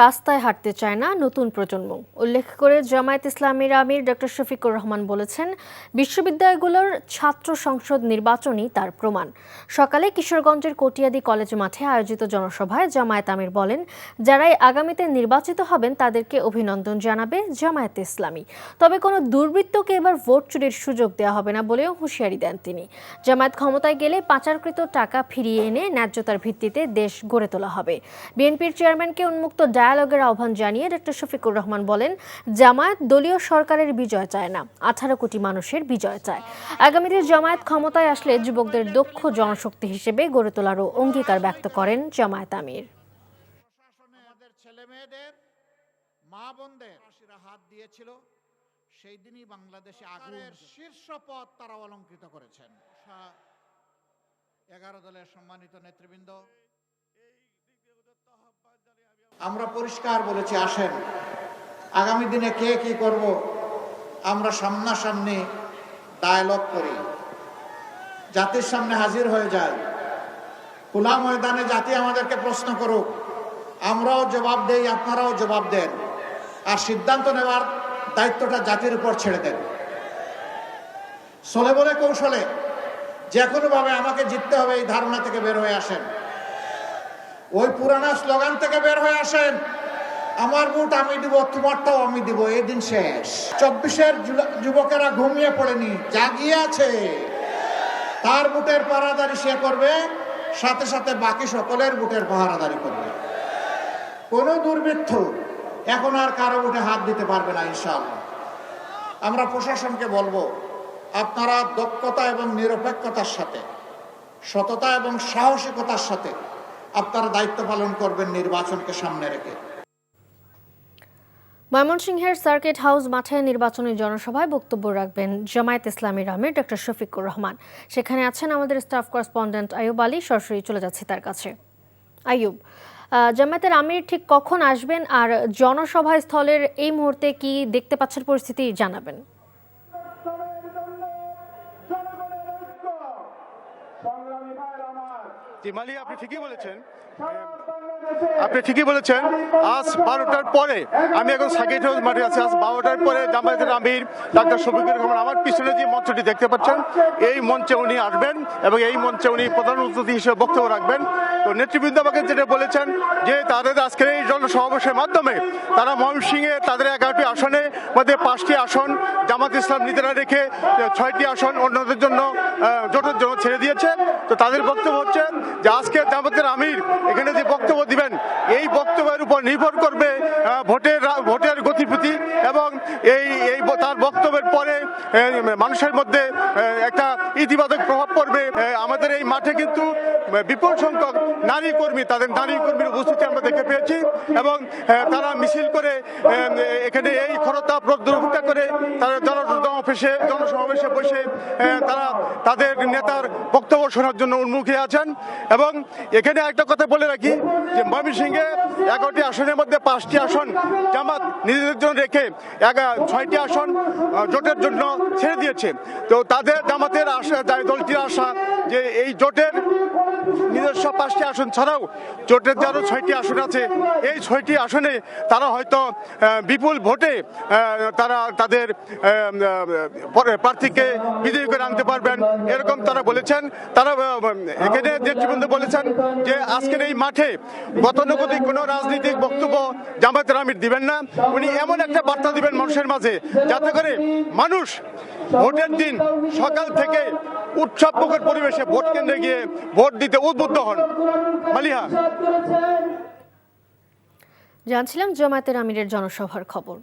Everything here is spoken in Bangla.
রাস্তায় হাঁটতে চায় না নতুন প্রজন্ম। উল্লেখ করে জামায়াত ইসলামীর আমির ডক্টর শফিকুর রহমান বলেছেন, বিশ্ববিদ্যালয়গুলোর ছাত্র সংসদ নির্বাচনই তার প্রমাণ। সকালে কিশোরগঞ্জের কটিয়াদি কলেজ মাঠে আয়োজিত জনসভায় জামায়াত আমির বলেন, যারাই আগামীতে নির্বাচিত হবেন তাদেরকে অভিনন্দন জানাবে জামায়াত ইসলামী। তবে কোনো দুর্বৃত্তকে এবার ভোট চুরির সুযোগ দেওয়া হবে না বলেও হুঁশিয়ারি দেন তিনি। জামায়াত ক্ষমতায় গেলে পাচারকৃত টাকা ফিরিয়ে এনে ন্যায্যতার ভিত্তিতে দেশ গড়ে তোলা হবে। বিএনপির চেয়ারম্যানকে উন্মুক্ত ডায়ালগের আহ্বান জানিয়ে ডক্টর শফিকুর রহমান বলেন, জামায়াত দলীয় সরকারের বিজয় চায় না, 18 কোটি মানুষের বিজয় চায়। আগামীতে জামায়াত ক্ষমতায় আসলে যুবকদের দক্ষ জনশক্তি হিসেবে গড়ে তোলারও অঙ্গীকার ব্যক্ত করেন জামায়াত আমির। মা বোনদের হাত দিয়েছিল, সেই দিনই বাংলাদেশে আগুনের শীর্ষ পদ তারা অলঙ্কৃত করেছেন। 11 দলের সম্মানিত নেতৃবৃন্দ, আমরা পরিষ্কার বলেছি, আসেন আগামী দিনে কে কি করব আমরা সামনাসামনি ডায়ালগ করি, জাতির সামনে হাজির হয়ে যাই। খোলা ময়দানে জাতি আমাদেরকে প্রশ্ন করুক, আমরাও জবাব দেই, আপনারাও জবাব দেন, আর সিদ্ধান্ত নেওয়ার দায়িত্বটা জাতির উপর ছেড়ে দেন। চলে বলে কৌশলে যে কোনোভাবে আমাকে জিততে হবে এই ধারণা থেকে বের হয়ে আসেন। ওই পুরানা স্লোগান থেকে বের হয়ে আসেন, আমার ভোট আমি দিব, তোমারটাও আমি দিব। এই দিন শেষ। 24-এর যুবকেরা ঘুমিয়ে পড়েনি, জাগিয়ে আছে। তার ভোটের পাহারাদারি সে করবে, সাথে সাথে বাকি সকলের ভোটের পাহারাদারি করবে। কোনো দুর্বৃত্ত এখন আর কারো ভোটে হাত দিতে পারবে না ইনশাআল্লাহ। আমরা প্রশাসনকে বলবো, আপনারা দক্ষতা এবং নিরপেক্ষতার সাথে, সততা এবং সাহসিকতার সাথে আপনারা দায়িত্ব পালন করবেন নির্বাচনকে সামনে রেখে। ময়মনসিংহের সার্কিট হাউস মাঠে নির্বাচনী জনসভায় বক্তব্য রাখবেন জামায়াত ইসলামীর আমির ডক্টর শফিকুর রহমান। সেখানে আছেন আমাদের স্টাফ করেসপন্ডেন্ট আইয়ুব আলী। সরাসরি চলে যাচ্ছে তার কাছে। আইয়ুব, জামায়াতের আমির ঠিক কখন আসবেন আর জনসভা স্থলের এই মুহূর্তে কি দেখতে পাচ্ছেন পরিস্থিতি জানাবেন। আপনি ঠিকই বলেছেন, আজ 12টার পরে আমি এখন সার্কিট হাউস মাঠে আছি। আজ 12টার পরে জামায়াতের আমির ডাক্তার শফিকুর রহমান, আমার পিছনে যে মঞ্চটি দেখতে পাচ্ছেন, এই মঞ্চে উনি আসবেন এবং এই মঞ্চে উনি প্রধান অতিথি হিসেবে বক্তব্য রাখবেন। তো নেতৃবৃন্দ আমাকে যেটা বলেছেন যে তাদের আজকের এই জনসমাবেশের মাধ্যমে তারা ময়মনসিংহে তাদের 11টি আসনের মধ্যে 5টি আসন জামাত ইসলাম নিজেরা রেখে 6টি আসন অন্যদের জন্য জোটের জন্য ছেড়ে দিয়েছে। তো তাদের বক্তব্য হচ্ছে যে আজকে জামাতের আমির এখানে যে বক্তব্য দিবেন, এই বক্তব্যের উপর নির্ভর করবে ভোটের গতিবিধি এবং এই তার বক্তব্যের পরে মানুষের মধ্যে একটা ইতিবাচক প্রভাব পড়বে। আমাদের এই মাঠে কিন্তু বিপুল সংখ্যক নারী কর্মী, তাদের নারী কর্মীর উপস্থিতি আমরা দেখতে পেয়েছি এবং তারা মিছিল করে এখানে এই খরতাপ রোদ্দুর উপেক্ষা করে তারা জনসমাবেশে বসে তারা তাদের নেতার বক্তব্য শোনার জন্য উন্মুখে আছেন। এবং এখানে একটা কথা বলে রাখি যে ময়মনসিংহে 11টি আসনের মধ্যে 5টি আসন জামাত নিজেদের জন্য রেখে 6টি আসন জোটের জন্য ছেড়ে দিয়েছে। তো তাদের জামাতের আশা, দলটির আশা যে এই জোটের নিজস্ব 5টি আসন ছাড়াও জোটের যে আরো 6টি আসন আছে, এই 6টি আসনে তারা হয়তো বিপুল ভোটে তারা তাদের প্রার্থীকে বিজয়ী করে আনতে পারবেন, এরকম তারা বলেছেন। তারা এখানে নেতৃবৃন্দ বলেছেন যে আজকের এই মাঠে গতানুগতিক কোনো রাজনৈতিক বক্তব্য জামায়াতের আমির দিবেন না। উনি এমন একটা বার্তা দিবেন মানুষের মাঝে যাতে করে মানুষ ভোটের দিন সকাল থেকে উৎসবমুখর পরিবেশে ভোট কেন্দ্রে গিয়ে ভোট দিতে উদ্বুদ্ধ হন। মালিহা, জানছিলাম জামায়াতের আমিরের জনসভার খবর।